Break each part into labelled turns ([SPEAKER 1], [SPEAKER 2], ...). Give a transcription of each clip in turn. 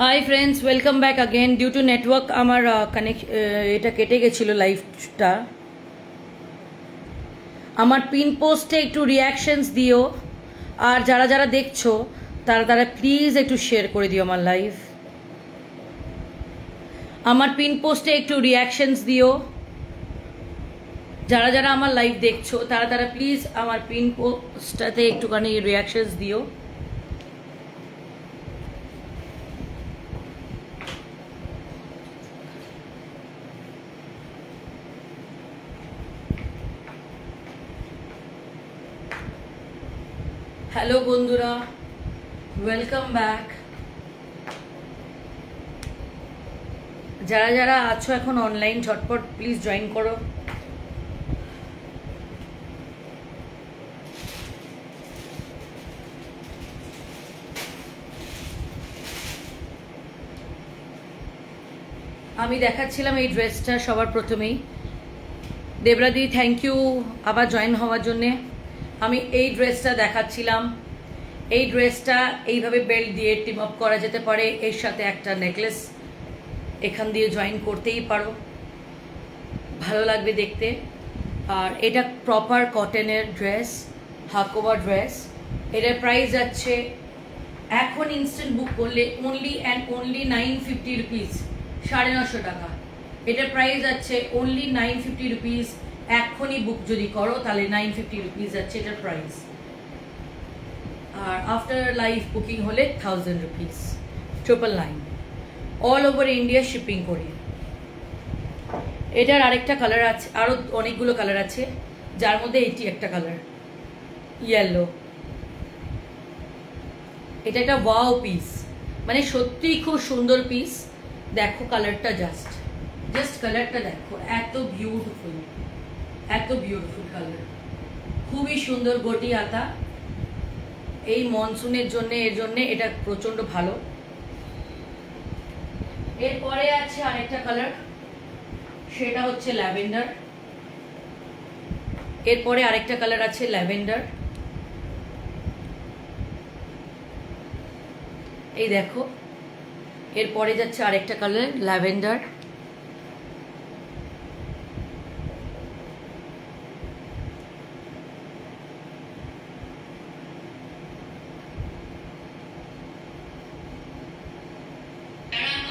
[SPEAKER 1] High friends, welcome back again. Due to network আমার এটা কেটে গেছিল লাইভটা। আমার পিন পোস্টে একটু রিয়াকশনস দিও, আর যারা যারা দেখছো তারা প্লিজ একটু শেয়ার করে দিও আমার লাইভ। আমার পিন পোস্টে একটু রিয়াকশনস দিও, যারা যারা আমার লাইভ দেখছো তারা প্লিজ আমার পিন পোস্টটাতে একটুখানি রিয়াকশনস দিও। হ্যালো বন্ধুরা, ওয়েলকাম ব্যাক। যারা যারা আছো এখন অনলাইন, ঝটপট প্লিজ জয়েন করো। আমি দেখাচ্ছিলাম এই ড্রেসটা সবার প্রথমেই। দেবরাদি, থ্যাংক ইউ আবার জয়েন হওয়ার জন্যে। আমি এই ড্রেসটা দেখাচ্ছিলাম। এই ড্রেসটা এইভাবে বেল্ট দিয়ে টিম আপ করা যেতে পারে, এর সাথে একটা নেকলেস এখান দিয়ে জয়েন করতেই পারো, ভালো লাগবে দেখতে। আর এটা প্রপার কটনের ড্রেস, হাকোবা ড্রেস। এটার প্রাইস যাচ্ছে এখন ইনস্ট্যান্ট বুক করলে অনলি অ্যান্ড অনলি 950 রুপিস, 950 টাকা। এটার প্রাইস যাচ্ছে অনলি 950 রুপিস। এখনই বুক যদি করো তাহলে 950 রুপিস যাচ্ছে এটার প্রাইস। আর আফটার লাইভ বুকিং হলে 1000 rupees, 999, all over India shipping করি। এটার আরেকটা কালার আছে, আরও অনেকগুলো কালার আছে, যার মধ্যে এটি একটা কালার ইয়েলো। এটা একটা ওয়াও পিস, মানে সত্যিই খুব সুন্দর পিস। দেখো কালারটা, জাস্ট কালারটা দেখো, এত বিউটিফুল, এত বিউটিফুল কালার, খুবই সুন্দর। গটি হাতা, এই মনসুনের জন্য এর জন্য এটা প্রচন্ড ভালো। এরপরে আছে আরেকটা কালার, সেটা হচ্ছে ল্যাভেন্ডার। এরপরে আরেকটা কালার আছে ল্যাভেন্ডার, এই দেখো। এরপরে যাচ্ছে আরেকটা কালার ল্যাভেন্ডার।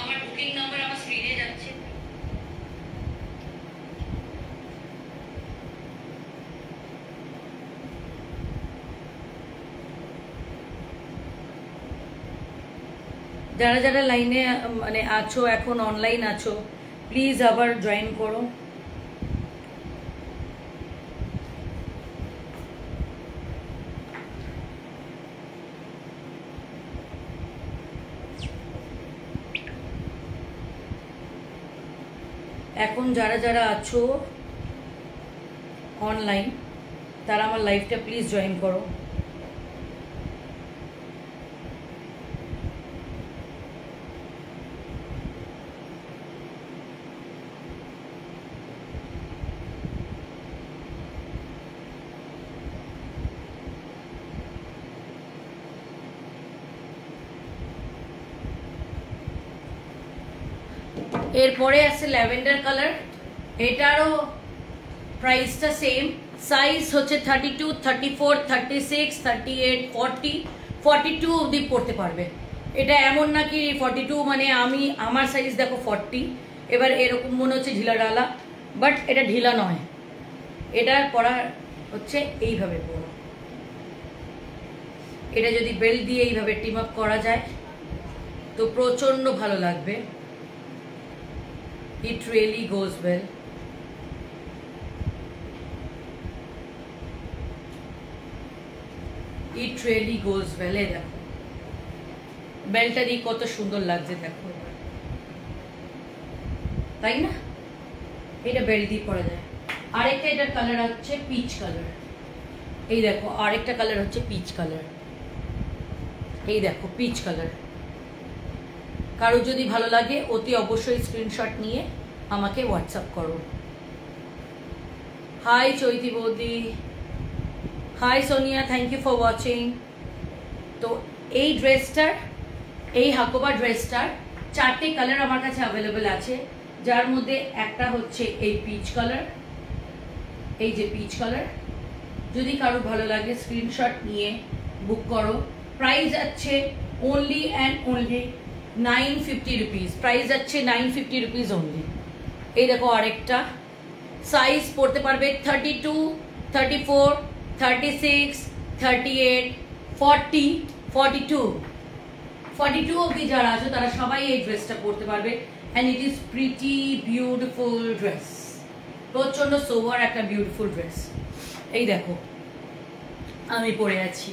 [SPEAKER 1] আমার বুকিং নাম্বার আমার স্ক্রিনে যাচ্ছে। যারা যারা লাইনে মানে আছো, এখন অনলাইন আছো, প্লিজ আবার জয়েন করো। এখন যারা যারা আছো অনলাইন তারা আমার লাইভটা প্লিজ জয়েন করো। এরপরে আছে ল্যাভেন্ডার কালার। এটারও প্রাইসটা সেম, সাইজ হচ্ছে 32, 34, 36, 38, 40, 42 অবধি পড়তে পারবে। এটা এমন না কি 42, মানে আমার সাইজ দেখো 40। এবার এরকম মনে হচ্ছে ঢিলা ঢালা, বাট এটা ঢিলা নয়। এটার পরা হচ্ছে এইভাবে পরা। এটা যদি বেল্ট দিয়ে এইভাবে টিম আপ করা যায় তো প্রচন্ড ভালো লাগবে। It really goes well. It really goes well. এই দেখো বেলটা দিয়ে কত সুন্দর লাগছে, দেখো, তাই না? এটা বেল্ট দিয়ে পরা যায়। আরেকটা এটার কালার হচ্ছে পিচ কালার। এই দেখো আরেকটা কালার হচ্ছে পিচ কালার। এই দেখো পিচ কালার। কারো যদি ভালো লাগে অতি অবশ্যই স্ক্রিনশট নিয়ে আমাকে হোয়াটসঅ্যাপ করো। হাই চৈতি বৌদি, hi Sonia, thank you for watching. তো এই ড্রেসটার এই হাকোবা ড্রেসটার 4টে কালার আমার কাছে অ্যাভেলেবেল আছে, যার মধ্যে একটা হচ্ছে এই পিচ কালার, এই যে পিচ কালার। যদি কারো ভালো লাগে স্ক্রিনশট নিয়ে বুক করো। প্রাইস আছে only and only 950 rupees, price আছে 950 rupees only। এই দেখো আরেকটা, সাইজ পড়তে পারবে 32, 34, 36, 38, 40, 42 অবধি যারা আছে তারা সবাই এই ড্রেসটা পরতে পারবে। And it is pretty beautiful dress, প্রচন্ড সোভার একটা বিউটিফুল ড্রেস। এই দেখো আমি পরে আছি,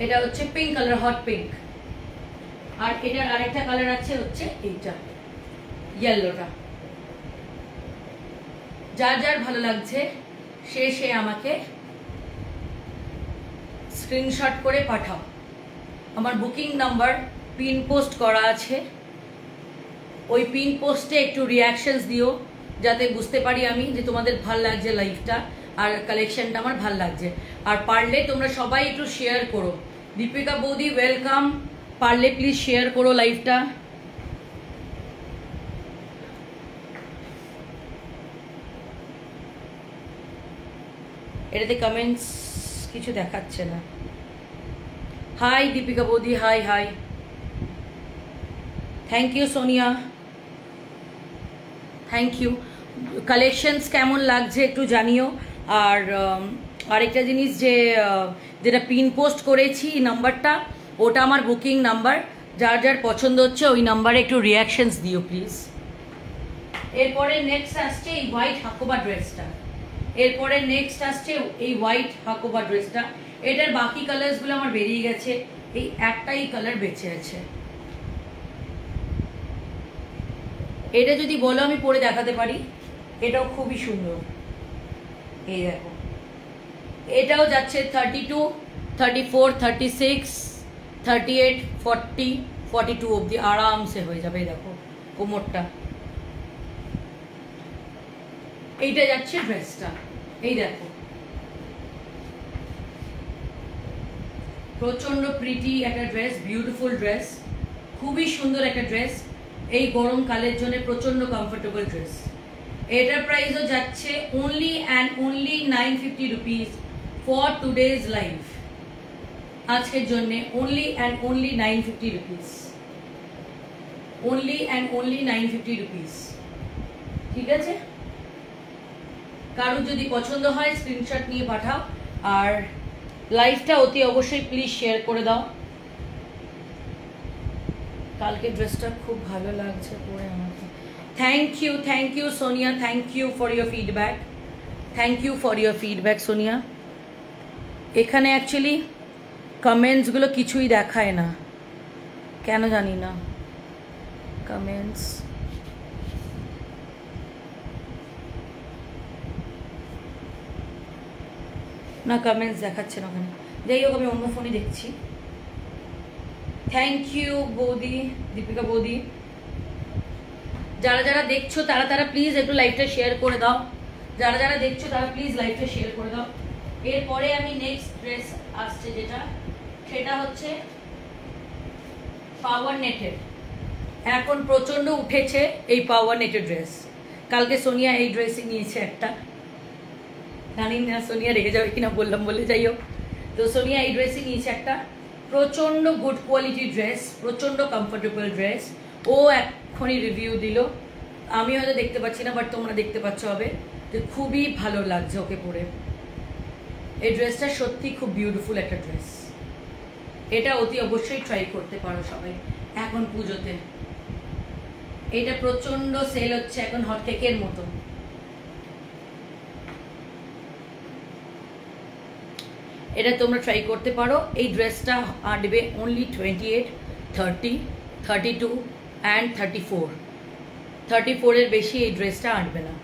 [SPEAKER 1] এটা হচ্ছে পিঙ্ক কালার, হট পিঙ্ক। আর এটার আরেকটা কালার আছে হচ্ছে এইটা ইয়েলোটা। যার যার ভালো লাগছে সে আমাকে স্ক্রিনশট করে পাঠাও। আমার বুকিং নাম্বার পিন পোস্ট করা আছে, ওই পিন পোস্টে একটু রিয়াকশনস দিও, যাতে বুঝতে পারি আমি যে তোমাদের ভাল লাগছে লাইভটা আর কালেকশনটা আমার ভাল লাগছে। আর পারলে তোমরা সবাই একটু শেয়ার করো। দীপিকা বৌদি ওয়েলকাম, পারলে প্লিজ শেয়ার করো লাইভটা। এটাতে কমেন্টস কিছু দেখাচ্ছে না। হাই দীপিকা বৌদি, hi hi, thank you Sonia, thank you. Collections কেমন লাগছে একটু জানিও। আর আরেকটা জিনিস, যেটা পিন পোস্ট করেছি নাম্বারটা, ওটা আমার বুকিং নাম্বার। যার যার পছন্দ হচ্ছে ওই নাম্বারে একটু রিয়াকশনস দিও প্লিজ। এরপরে নেক্সট আসছে এই হোয়াইট হাকোবা ড্রেসটা, এরপরে নেক্সট আসছে এই হোয়াইট হাকোবা ড্রেসটা। এটার বাকি কালার্সগুলো আমার বেরিয়ে গেছে, এই একটাই কালার বেঁচে আছে। এটা যদি বলো আমি পরে দেখাতে পারি, এটাও খুবই সুন্দর। এই দেখো, এটাও যাচ্ছে 32, 34, 36, 38, 40, 42 অবধি আরামসে হয়ে যাবে। এই দেখো কোমরটা, এইটা যাচ্ছে ড্রেসটা। এই দেখো প্রচন্ড প্রিটি একটা ড্রেস, বিউটিফুল ড্রেস, খুবই সুন্দর একটা ড্রেস। এই গরমকালের জন্য প্রচন্ড কমফোর্টেবল ড্রেস। এটার প্রাইসও যাচ্ছে only and only 950 rupees for today's live। আজকের জন্য only and only 950 rupees, only and only 950 rupees। ঠিক আছে, কারো যদি পছন্দ হয় স্ক্রিনশট নিয়ে পাঠাও। আর লাইভটা অতি অবশ্যই প্লিজ শেয়ার করে দাও। কালকে ড্রেসটা খুব ভালো লাগছে পরে আমাকে। Thank you Sonia, thank you for your feedback, thank you for your feedback Sonia. এখানে অ্যাকচুয়ালি কমেন্টসগুলো কিছুই দেখায় না, কেন জানি না। কমেন্টস না, কমেন্টস দেখাচ্ছে না ওখানে। যাই হোক, আমি অন্য ফোনে দেখছি। থ্যাংক ইউ বৌদি, দীপিকা বৌদি। যারা যারা দেখছো তারা প্লিজ একটু লাইভটা শেয়ার করে দাও। যারা যারা দেখছো তারা প্লিজ লাইভটা শেয়ার করে দাও। এরপরে আমি নেক্সট ড্রেস আসছে যেটা, সেটা হচ্ছে পাওয়ার নেটের। এখন প্রচন্ড উঠেছে এই পাওয়ার নেটের ড্রেস। কালকে সোনিয়া এই ড্রেসই নিয়েছে একটা, জানি না সোনিয়া রেগে যাবে কিনা বললাম বলে, যাই হোক। তো সোনিয়া এই ড্রেসই নিয়েছে একটা, প্রচন্ড গুড কোয়ালিটি ড্রেস, প্রচন্ড কমফোর্টেবল ড্রেস। ও এখনই রিভিউ দিল, আমি হয়তো দেখতে পাচ্ছি না, বাট তোমরা দেখতে পাচ্ছ হবে যে খুবই ভালো লাগছে ওকে পরে। এই ড্রেসটা সত্যি খুব বিউটিফুল একটা ড্রেস। এটা অতি অবশ্যই ট্রাই করতে পারো সবাই এখন পুজোতে। এটা প্রচন্ড সেল হচ্ছে এখন হটকেকের মতো। এটা তোমরা ট্রাই করতে পারো। এই ড্রেসটা আটবে অনলি 28, 30, 32 অ্যান্ড 34। 34-এর বেশি এই ড্রেসটা আটবে না।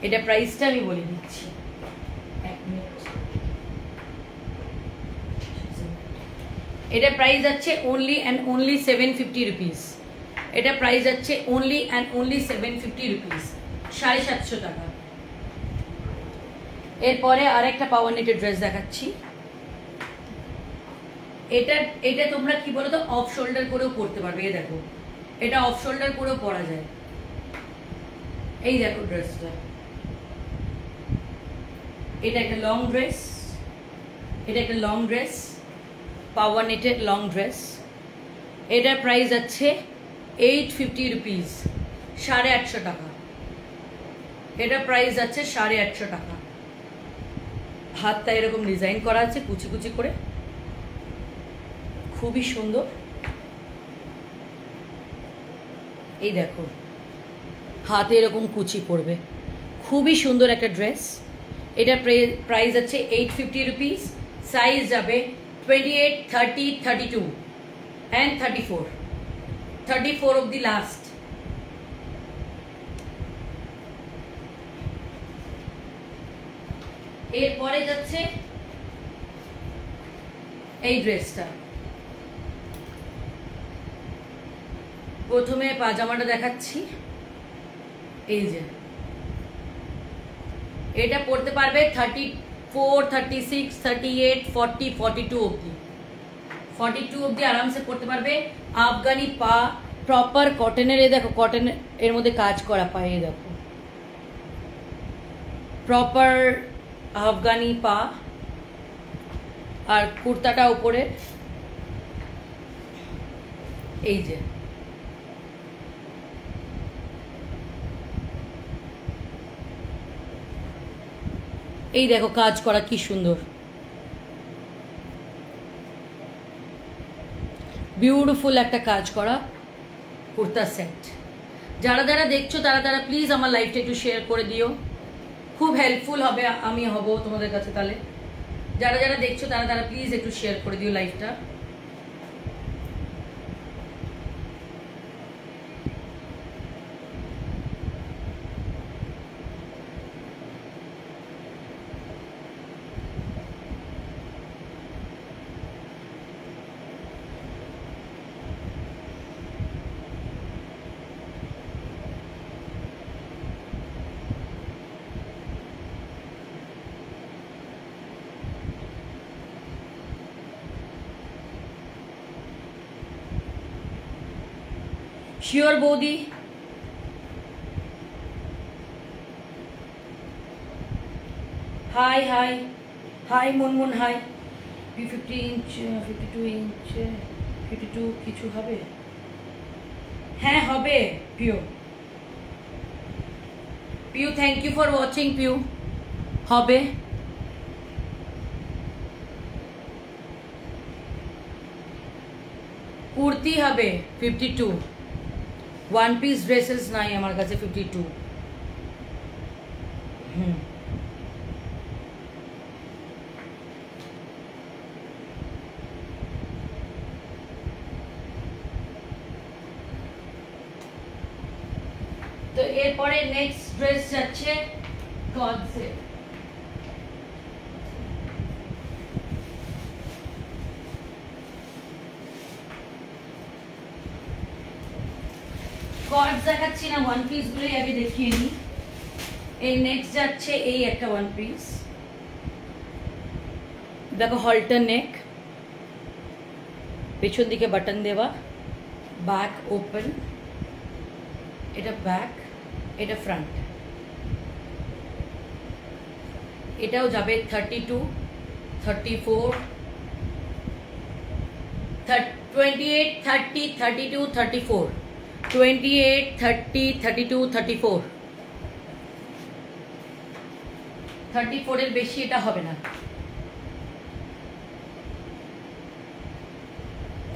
[SPEAKER 1] এটা প্রাইসটা আমি বলে দিচ্ছি, এক মিনিট। এটা প্রাইস আছে অনলি অ্যান্ড অনলি 750 রুপিস। এটা প্রাইস আছে অনলি অ্যান্ড অনলি 750 রুপিস, 750 টাকা। এরপরে আরেকটা পাওয়ার নেটের ড্রেস দেখাচ্ছি। এটা এটা তোমরা কি বলো তো অফ শোল্ডার করেও পরতে পারবে। এই দেখো এটা অফ শোল্ডার করেও পরা যায়। এই দেখো ড্রেসটা, এটা একটা লং ড্রেস, এটা একটা লং ড্রেস, পাওয়ার নেটের লং ড্রেস। এটার প্রাইস আছে 850 রুপিস, 850 টাকা। এটার প্রাইস আছে 850 টাকা। হাতটা এরকম ডিজাইন করা আছে কুচি কুচি করে, খুবই সুন্দর। এই দেখো হাতে এরকম কুচি পড়বে, খুবই সুন্দর একটা ড্রেস। এটা প্রাইস আছে 850 রুপিস। সাইজ যাবে 28, 30, 32 and 34, 34 of the last। এরপরে যাচ্ছে এই ড্রেসটা। প্রথমে পাজামাটা দেখাচ্ছি। এই যে এটা পরতে পারবে 34, 36, 38, 40, 42 অবধি, 42 অবধি আরামসে পরতে পারবে। আফগানি পা, প্রপার কটনের। এই দেখো কটনের এর মধ্যে কাজ করা পায়ে, দেখো প্রপার আফগানি পা। আর কুর্তাটা উপরে এই যে এই দেখো কাজ করা কি সুন্দর, বিউটিফুল একটা কাজ করা কুর্তা সেট। যারা যারা দেখছো তারা তারা প্লিজ আমার লাইভটা একটু শেয়ার করে দিও, খুব হেল্পফুল হবে, আমি হব তোমাদের কাছে। তাহলে যারা যারা দেখছো তারা তারা প্লিজ একটু শেয়ার করে দিও লাইভটা। শিওর বৌদি, hi hi hi Munmun hi. 50 inch, 52 inch, 52 কিছু হবে? হ্যাঁ হবে Piu. Piu thank you for watching. Piu হবে। কুর্তি হবে 52, ওয়ান পিস ড্রেসেস নাই আমার কাছে 52। তো এরপরে নেক্সট ড্রেস যাচ্ছে কর্ডসে। কর্ডস দেখাচ্ছি না, ওয়ান পিস গুলোই আগে দেখিয়ে নিই। এই নেক্সট যাচ্ছে এই একটা ওয়ান পিস, দেখো হল্টার নেক, পেছন দিকে বাটন দেওয়া, ব্যাক ওপেন। এটা ব্যাক, এটা ফ্রন্ট। এটাও যাবে 32, 34, 28, 30, 32, 34, 28, 30, 32, 34, 34 এর বেশি এটা হবে না।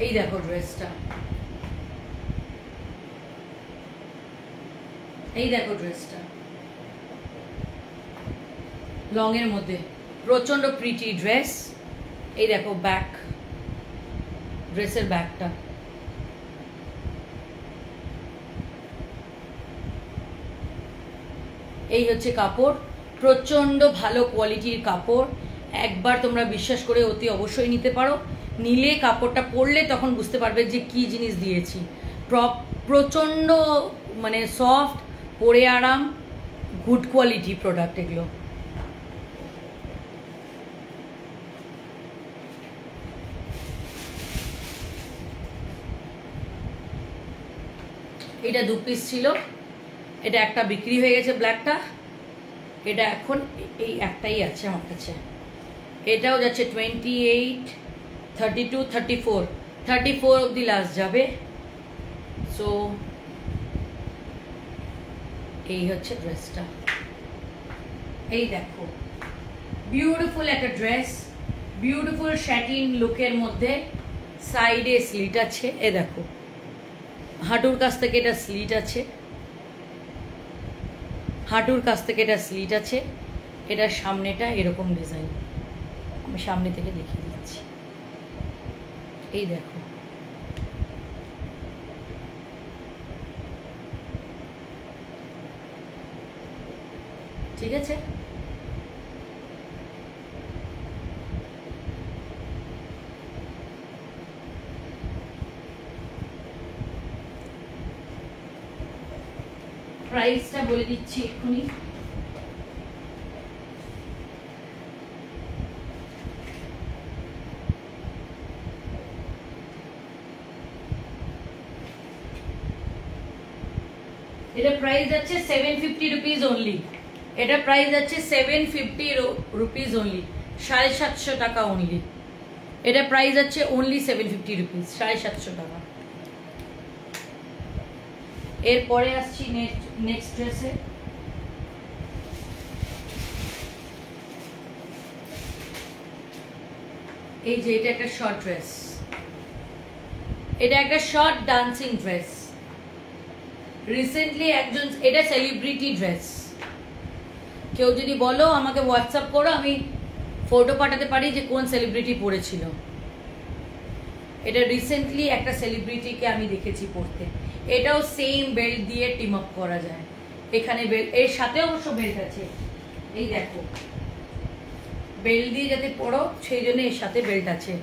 [SPEAKER 1] এই দেখো ড্রেসটা, এই দেখো ড্রেসটা লং এর মধ্যে, প্রচন্ড প্রিটি ড্রেস। এই দেখো ব্যাক, ড্রেসের ব্যাকটা। এই হচ্ছে কাপড়, প্রচন্ড ভালো কোয়ালিটির কাপড়। একবার তোমরা বিশ্বাস করে অতি অবশ্যই নিতে পারো। নিলে কাপড়টা পরলে তখন বুঝতে পারবে যে কি জিনিস দিয়েছি। প্রচন্ড মানে সফট, পরে আরাম, গুড কোয়ালিটি প্রোডাক্ট এগুলো। এটা 2 পিস ছিল, এটা একটা বিক্রি হয়ে গেছে ব্ল্যাকটা, এটা এখন এই একটাই আছে আমার কাছে। এটাও যাচ্ছে 28, 32, 34 অবধি লাস্ট যাবে। সো এই হচ্ছে ড্রেসটা। এই দেখো বিউটিফুল একটা ড্রেস, বিউটিফুল শ্যাটিন লুকের মধ্যে, সাইডে স্লিট আছে। এ দেখো হাঁটুর কাছ থেকে এটা স্লিট আছে, হাঁটুর কাছ থেকে এটা স্লিট আছে। এটার সামনেটা এরকম ডিজাইন, আমি সামনে থেকে দেখিয়ে দিচ্ছি। এই দেখো ঠিক আছে। প্রাইসটা বলে দিচ্ছি এক্ষুনি। এটা প্রাইস আছে 750 রুপিস অনলি। এটা প্রাইস আছে 750 রুপিস অনলি, 750 টাকা অনলি। এটা প্রাইস আছে অনলি 750 রুপিস, 750 টাকা। এরপরে আসছি নেক্সট ড্রেসে। এই যে এটা একটা শর্ট ড্রেস, এটা একটা শর্ট ডান্সিং ড্রেস। রিসেন্টলি একজন, এটা সেলিব্রিটি ড্রেস। কেউ যদি বলো আমাকে হোয়াটসঅ্যাপ করো, আমি ফটো পাঠাতে পারি যে কোন সেলিব্রিটি পরেছিল। এটা রিসেন্টলি একটা সেলিব্রিটিকে আমি দেখেছি পরতে। এটাও সেম বেল্ট দিয়ে টিম আপ করা যায়। এখানে বেল্ট, এর সাথে অবশ্য বেল্ট আছে। এই দেখো বেল্ট দিয়ে যাতে পরো সেই জন্য এর সাথে বেল্ট আছে।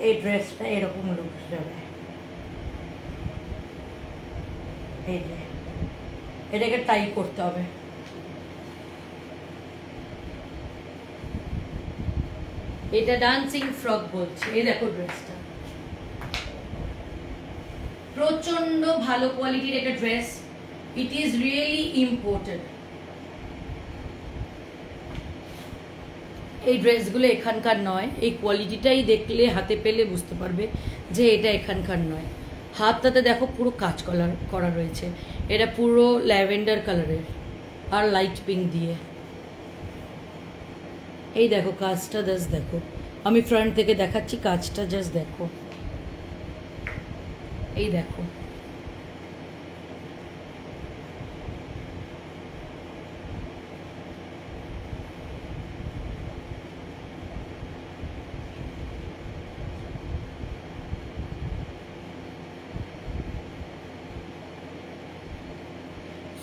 [SPEAKER 1] এই ড্রেসটা এরকম লুক যাবে। এই যে এটাকে টাই করতে হবে। এটা ডান্সিং ফ্রক বলছে। এই দেখো ড্রেসটা প্রচন্ড ভালো কোয়ালিটির একটা dress. It is really imported. এই ড্রেসগুলো এখানকার নয়, এই কোয়ালিটিটাই দেখলে হাতে পেলে বুঝতে পারবে যে এটা এখানকার নয়। হাতটাতে দেখো পুরো কাজ করা রয়েছে। এটা পুরো ল্যাভেন্ডার কালারের আর লাইট পিঙ্ক দিয়ে। এই দেখো কাজটা জাস্ট দেখো, আমি ফ্রন্ট থেকে দেখাচ্ছি, কাজটা জাস্ট দেখো। এই দেখো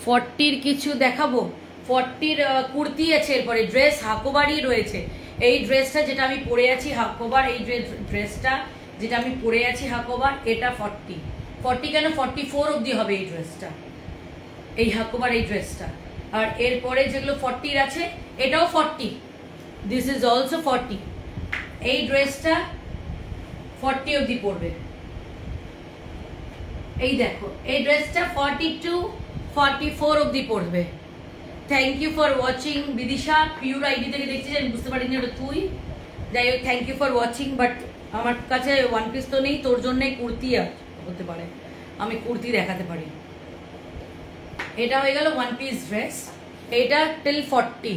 [SPEAKER 1] ফর্টির কিছু দেখাবো। 40-র কুর্তি আছে, এরপরে ড্রেস হাকোবারই রয়েছে। এই ড্রেসটা যেটা আমি পরে আছি হাকোবার, এই ড্রেসটা যেটা আমি পরে আছি হাকোবার, এটা 40 কেন 44 অবধি হবে এই ড্রেসটা, এই হাকোবার এই ড্রেসটা। আর এরপরে যেগুলো 40-র আছে এটাও 40, দিস ইজ অলসো 40। এই ড্রেসটা 40 অবধি পড়বে। এই দেখো এই ড্রেসটা 42, 44 অবধি পড়বে। Thank you for watching Bidisha, পিউর আইডি থেকে দেখছিস, আমি বুঝতে পারিনি ওটা তুই। যাই হোক thank you for watching. But আমার কাছে ওয়ান পিস তো নেই, তোর জন্যে কুর্তি হতে পারে, আমি কুর্তি দেখাতে পারি। এটা হয়ে গেল ওয়ান পিস ড্রেস। এটা টিল 40,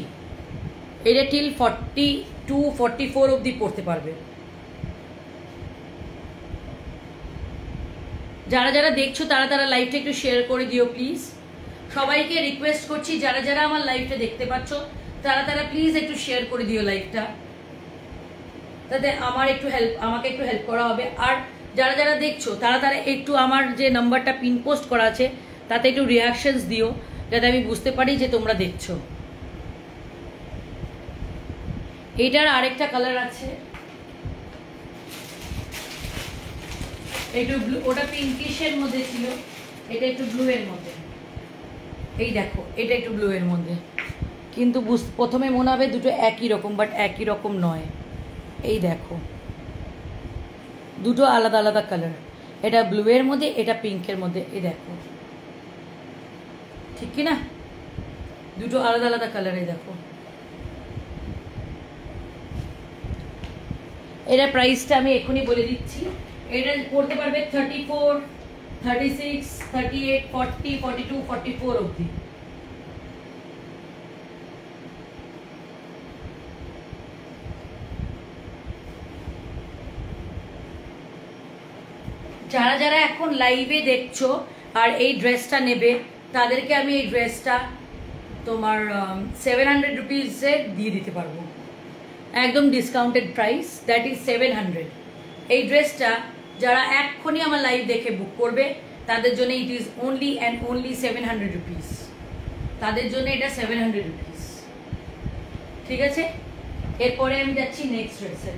[SPEAKER 1] এটা টিল 42, 44 অবধি পড়তে পারবে। যারা যারা দেখছো তারা তারা লাইভটা একটু শেয়ার করে দিও প্লিজ। সবাইকে রিকোয়েস্ট করছি, যারা যারা আমার লাইভটা দেখতে পাচ্ছ তারা তারা প্লিজ একটু শেয়ার করে দিও লাইভটা, তাতে আমাকে একটু হেল্প করা হবে। আর যারা যারা দেখছো তারা তারা একটু আমার যে নাম্বারটা পিন পোস্ট করা আছে তাতে একটু রিয়াকশনস দিও, যাতে আমি বুঝতে পারি যে তোমরা দেখছো। এইটার আরেকটা কালার আছে, একটু ব্লু, ওটা পিঙ্কিশের মধ্যে ছিল, এটা একটু ব্লু এর মধ্যে। এই দেখো এটা একটু ব্লু এর মধ্যে, কিন্তু প্রথমে মনে হবে দুটো একই রকম, বাট একই রকম নয়। এই দেখো দুটো আলাদা আলাদা কালার। এটা ব্লু এর মধ্যে, এটা পিঙ্কের মধ্যে। এই দেখো, ঠিক কি না? দুটো আলাদা আলাদা কালারে। দেখো এটার প্রাইসটা আমি এখনই বলে দিচ্ছি। এটা করতে পারবে 34, 36, 38, 40, 42, 44 অবধি। যারা যারা এখন লাইভে দেখছো আর এই ড্রেসটা নেবে, তাদেরকে আমি এই ড্রেসটা তোমার 700 রুপিসে দিয়ে দিতে পারবো, একদম ডিসকাউন্টেড প্রাইস, দ্যাট ইজ 700। এই ড্রেসটা যারা এক্ষুনি আমার লাইভ দেখে বুক করবে তাদের জন্য it is only and only 700 rupees. তাদের জন্য এটা 700 রুপিস, ঠিক আছে? এরপরে আমি যাচ্ছি নেক্সট ড্রেসে।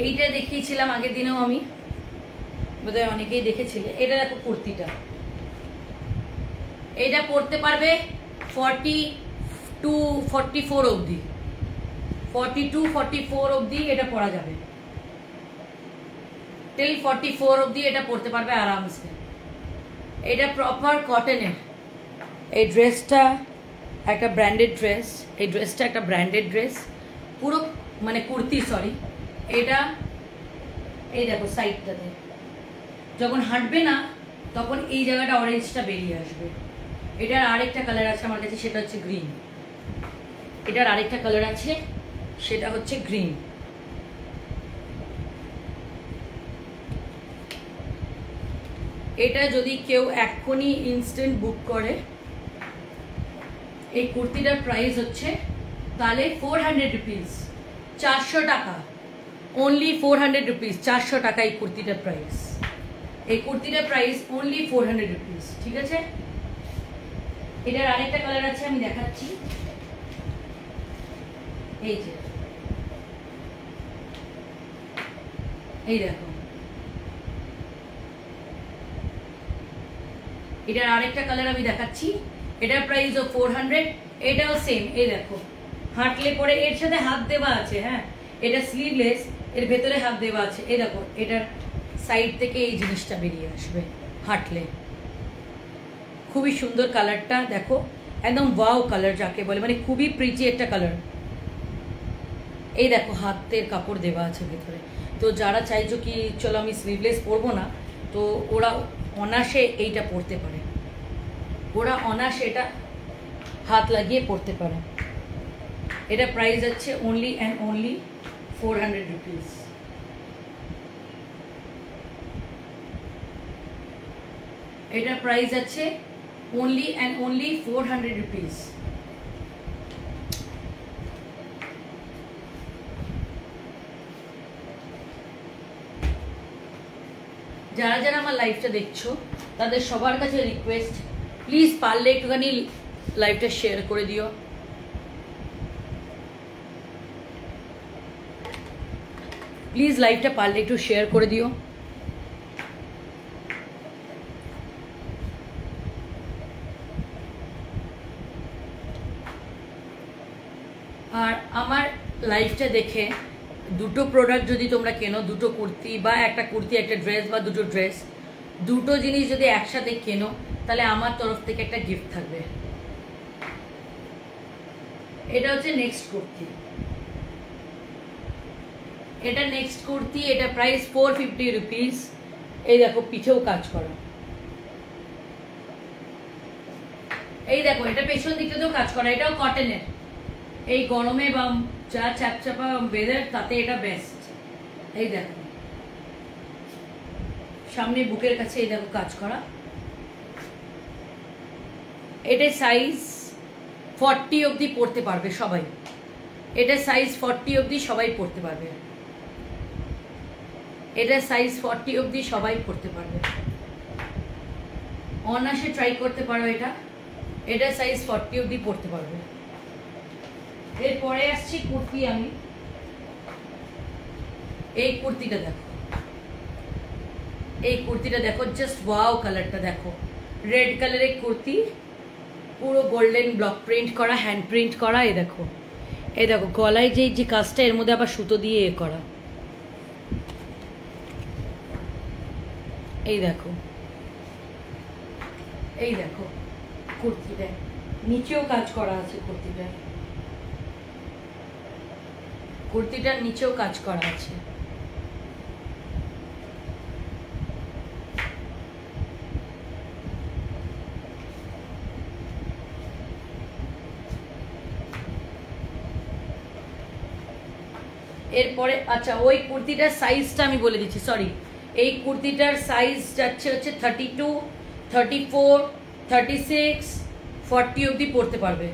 [SPEAKER 1] এইটা দেখিয়েছিলাম আগের দিনেও, আমি বোধহয় অনেকেই দেখেছিলে। এটা দেখো কুর্তিটা, এটা পরতে পারবে 42, 44 অবধি। 42, 44 অবধি এটা পরা যাবে, টিল 44 অবধি এটা পরতে পারবে আরামসে। এটা প্রপার কটনের। এই ড্রেসটা একটা ব্র্যান্ডেড ড্রেস, এই ড্রেসটা একটা ব্র্যান্ডেড ড্রেস পুরো, মানে কুর্তি, সরি। এটা এই দেখো সাইডটাতে যখন হাঁটবে না তখন এই জায়গাটা অরেঞ্জটা বেরিয়ে আসবে। এটার আরেকটা কালার আছে আমার কাছে, সেটা হচ্ছে গ্রিন। এটার আরেকটা কালার আছে, সেটা হচ্ছে গ্রিন। এটা যদি কেউ এক্ষুনি ইনস্ট্যান্ট বুক করে, এই কুর্তিটার প্রাইস হচ্ছে তাহলে 400 রুপিস, 400 টাকা, অনলি 400 রুপিস, 400 টাকা এই কুর্তিটার প্রাইস। এই কুর্তিটার প্রাইস অনলি 400 রুপিস, ঠিক আছে? এটার আরেকটা কালার আছে, আমি দেখাচ্ছি। এই যে, এই দেখো, এটার আরেকটা কালার আমি দেখাচ্ছি। এটার প্রাইস ও 400, এটাও সেম। এই দেখো, হাঁটলে পরে এর সাথে হাত দেওয়া আছে, হ্যাঁ, এটা স্লিভলেস, এর ভেতরে হাত দেওয়া আছে। এই দেখো, এটার সাইড থেকে এই জিনিসটা বেরিয়ে আসবে হাঁটলে। খুবই সুন্দর কালারটা, দেখো একদম ওয়াও কালার যাকে বলে, মানে খুবই প্রিটি একটা কালার। এই দেখো হাতের কাপড় দেওয়া আছে ভেতরে। তো যারা চাইছো কি চলো আমি স্লিভলেস পরবো না, তো ওরা অনায়াসে এইটা পরতে পারে, ওরা অনায়াসে এটা হাত লাগিয়ে পরতে পারে। এটা প্রাইস আছে অনলি অ্যান্ড অনলি 400 রুপিস। এটা প্রাইস আছে অনলি অ্যান্ড অনলি 400 রুপিস। যারা যারা আমার লাইভটা দেখছো তাদের সবার কাছে রিকোয়েস্ট, প্লিজ পারলে একটুখানি লাইভটা শেয়ার করে দিও। প্লিজ লাইভটা পারলে একটু শেয়ার করে দিও। আর আমার লাইভটা দেখে দুটো প্রোডাক্ট যদি তোমরা কেনো, দুটো কুর্তি বা একটা কুর্তি একটা ড্রেস বা দুটো ড্রেস, দুটো জিনিস যদি একসাথে কেনো তাহলে আমার তরফ থেকে একটা গিফট থাকবে। এটা হচ্ছে নেক্সট কুর্তি, এটা নেক্সট কুর্তি, এটা প্রাইস 450 রুপিস। এই দেখো পিঠেও কাজ করা, এই দেখো এটা পেছন দিকটাতেও কাজ করা, এটাও কটনের। এই গরমে বা যা চ্যাপচাপা ওয়েদার তাতে এটা বেস্ট। এই দেখো সামনে বুকের কাছে এই দেখো কাজ করা। এটা সাইজ 40 অবধি পরতে পারবে সবাই, এটা সাইজ 40 অবধি সবাই পরতে পারবে, এটা সাইজ 40 অবধি সবাই পরতে পারবে, অনায়াসে ট্রাই করতে পারো এটা, এটা সাইজ 40 অবধি পরতে পারবে। এরপরে আসছি কুর্তি। আমি এই কুর্তিটা দেখো, এই কুর্তিটা দেখো, জাস্ট ওয়াও কালারটা দেখো, রেড কালারের কুর্তি, পুরো গোল্ডেন ব্লক প্রিন্ট করা, হ্যান্ড প্রিন্ট করা। এই দেখো, এই দেখো গলায় যে কাজটা, এর মধ্যে আবার সুতো দিয়ে এ করা। এই দেখো, এই দেখো কুর্তিটা নিচেও কাজ করা আছে, কুর্তিটার নিচেও কাজ করা আছে। এরপরে আচ্ছা, ওই কুর্তিটার সাইজটা আমি বলে দিচ্ছি, সরি, এই কুর্তিটার সাইজ যাচ্ছে হচ্ছে 32, 34, 36, 40 অবধি পরতে পারবে।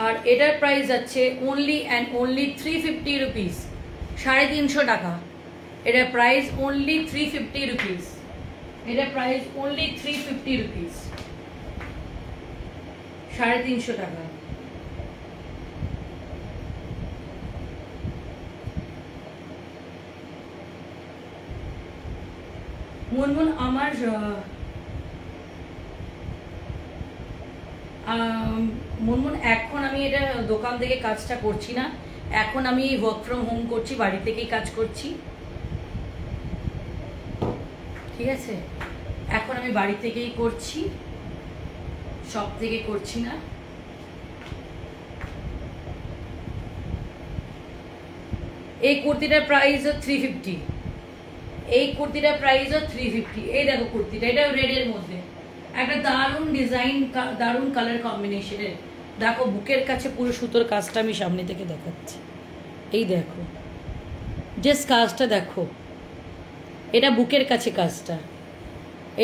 [SPEAKER 1] আর এটার প্রাইস যাচ্ছে অনলি অ্যান্ড অনলি 350 রুপিস, 350 টাকা। এটার প্রাইস অনলি 350 রুপিস, এটার প্রাইস অনলি 350 রুপিস, 350 টাকা। মুনমুন আমার মুনমুন এখন আমি এটা দোকান থেকে কাজটা করছি না, এখন আমি ওয়ার্ক ফ্রম হোম করছি, বাড়ি থেকেই কাজ করছি, ঠিক আছে? এখন আমি বাড়ি থেকেই করছি, সব থেকে করছি না। এই কুর্তিটার প্রাইস 350, এই কুর্তিটার প্রাইস 350। এই দেখো কুর্তিটা, এটা রেডের মধ্যে একটা দারুণ ডিজাইন, দারুণ কালার কম্বিনেশনের। দেখো বুকের কাছে পুরো সুতোর কাজটা আমি সামনে থেকে দেখাচ্ছি। এই দেখো জাস্ট কাজটা দেখো, এটা বুকের কাছে কাজটা,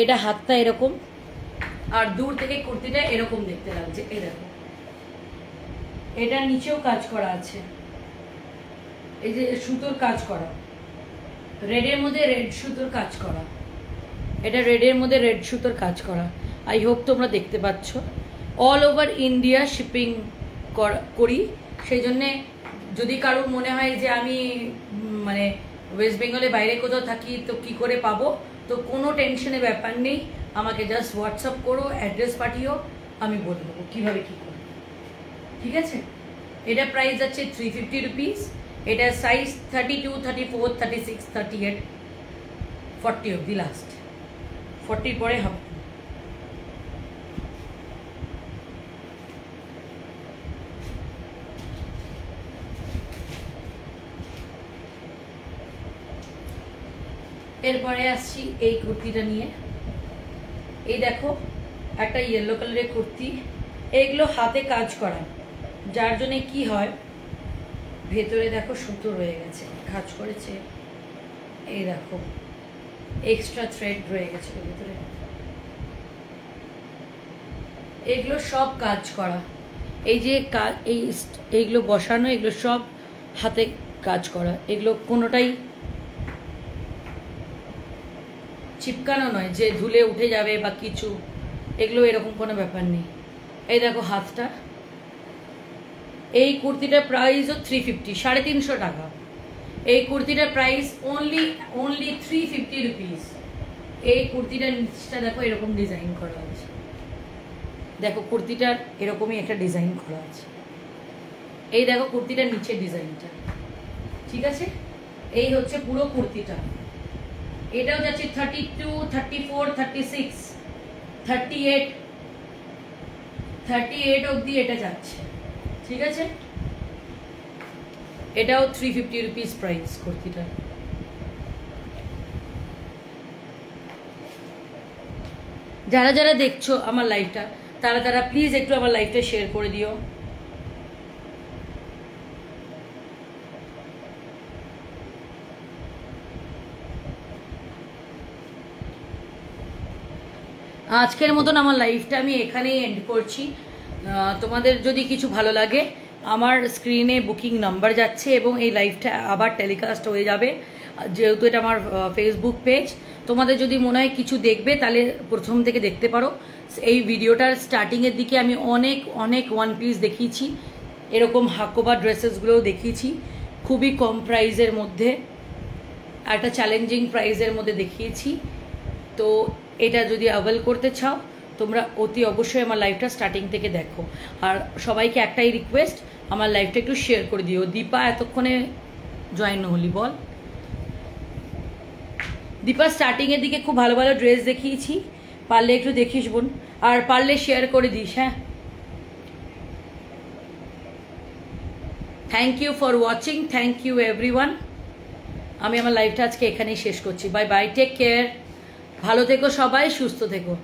[SPEAKER 1] এটা হাতটা এরকম, আর দূর থেকে কুর্তিটা এরকম দেখতে লাগছে। এই দেখো এটার নিচেও কাজ করা আছে, এই যে সুতোর কাজ করা, রেডের মধ্যে রেড সুতোর কাজ করা, এটা রেডের মধ্যে রেড সুতোর কাজ করা। আই হোপ তোমরা দেখতে পাচ্ছ। অল ওভার ইন্ডিয়া শিপিং করি, সেই জন্যে যদি কারোর মনে হয় যে আমি মানে ওয়েস্ট বেঙ্গলে বাইরে কোথাও থাকি তো কি করে পাবো, তো কোনো টেনশনের ব্যাপার নেই, আমাকে জাস্ট হোয়াটসঅ্যাপ করো, অ্যাড্রেস পাঠিও, আমি বলে দেবো কীভাবে কী করবো, ঠিক আছে? এটা প্রাইস আছে 350 রুপিস, এটা সাইজ 32, 34, 36, 38, 40 অবধি লাস্ট, 40 পরে হবে। এরপরে আসছি এই কুর্তিটা নিয়ে। এই দেখো একটা ইয়েলো কালারের কুর্তি, এইগুলো হাতে কাজ করা, যার জন্যে কি হয় ভেতরে দেখো সুতো রয়ে গেছে, কাজ করেছে, এই দেখো এক্সট্রা থ্রেড রয়ে গেছে ভেতরে, এগুলো সব কাজ করা, এই যে এইগুলো বসানো, এগুলো সব হাতে কাজ করা, এগুলো কোনোটাই চিপকানো নয় যে ধুলে উঠে যাবে বা কিছু, এগুলো এরকম কোনো ব্যাপার নেই। এই দেখো হাতটা, এই কুর্তিটার প্রাইসও 350, 350 টাকা। এই কুর্তিটার প্রাইস অনলি 350 রুপিস। এই কুর্তিটার নিচটা দেখো এরকম ডিজাইন করা আছে, দেখো কুর্তিটার এরকমই একটা ডিজাইন করা আছে, এই দেখো কুর্তিটার নিচের ডিজাইনটা, ঠিক আছে? এই হচ্ছে পুরো কুর্তিটা। এটাও যাচ্ছে 32, 34, 36, 38 অবধি এটা যাচ্ছে, ঠিক আছে? এটাও 350 রুপিস প্রাইস কুর্তিটা। যারা যারা দেখছো আমার লাইভটা, তারা প্লিজ একটু আমার লাইভটা শেয়ার করে দিও। আজকের মতন আমার লাইফটা আমি এখানেই এন্ড করছি। তোমাদের যদি কিছু ভালো লাগে, আমার স্ক্রিনে বুকিং নাম্বার যাচ্ছে এবং এই লাইভটা আবার টেলিকাস্ট হয়ে যাবে, যেহেতু এটা আমার ফেসবুক পেজ। তোমাদের যদি মনে হয় কিছু দেখবে তাহলে প্রথম থেকে দেখতে পারো। এই ভিডিওটার স্টার্টিংয়ের দিকে আমি অনেক অনেক ওয়ান পিস দেখিয়েছি, এরকম হাকোবা ড্রেসেসগুলোও দেখিয়েছি, খুবই কম প্রাইসের মধ্যে, একটা চ্যালেঞ্জিং প্রাইসের মধ্যে দেখিয়েছি। তো এটা যদি অ্যাভেল করতে চাও তোমরা অতি অবশ্যই আমার লাইভটা স্টার্টিং থেকে দেখো। আর সবাইকে একটাই রিকোয়েস্ট, আমার লাইভটা একটু শেয়ার করে দিও। দীপা এতক্ষণে জয়েন হলি, বল। দীপা স্টার্টিংয়ের দিকে খুব ভালো ভালো ড্রেস দেখিয়েছি, পারলে একটু দেখিস বোন, আর পারলে শেয়ার করে দিস। হ্যাঁ, thank you for watching, thank you everyone. আমি আমার লাইভটা আজকে এখানেই শেষ করছি। বাই বাই, টেক কেয়ার, ভালো থেকো সবাই, সুস্থ থেকো।